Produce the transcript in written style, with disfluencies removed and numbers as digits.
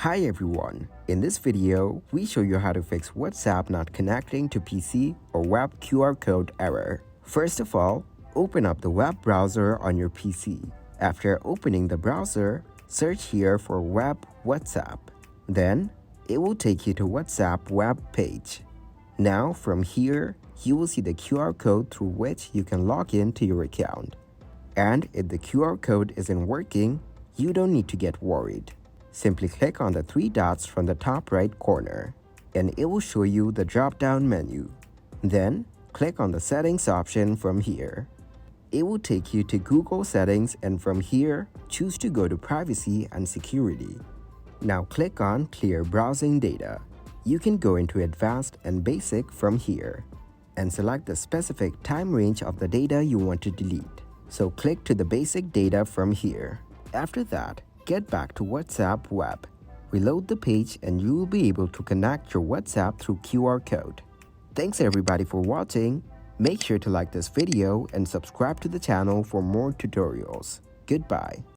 Hi everyone, in this video, we show you how to fix WhatsApp not connecting to PC or web QR code error. First of all, open up the web browser on your PC. After opening the browser, search here for web WhatsApp. Then, it will take you to WhatsApp web page. Now from here, you will see the QR code through which you can log in to your account. And if the QR code isn't working, you don't need to get worried. Simply click on the three dots from the top right corner, and it will show you the drop-down menu. Then, click on the Settings option from here. It will take you to Google Settings, and from here, choose to go to Privacy and Security. Now click on Clear Browsing Data. You can go into Advanced and Basic from here, and select the specific time range of the data you want to delete. So click to the basic data from here. After that, get back to WhatsApp web. Reload the page and you will be able to connect your WhatsApp through QR code. Thanks everybody for watching. Make sure to like this video and subscribe to the channel for more tutorials. Goodbye.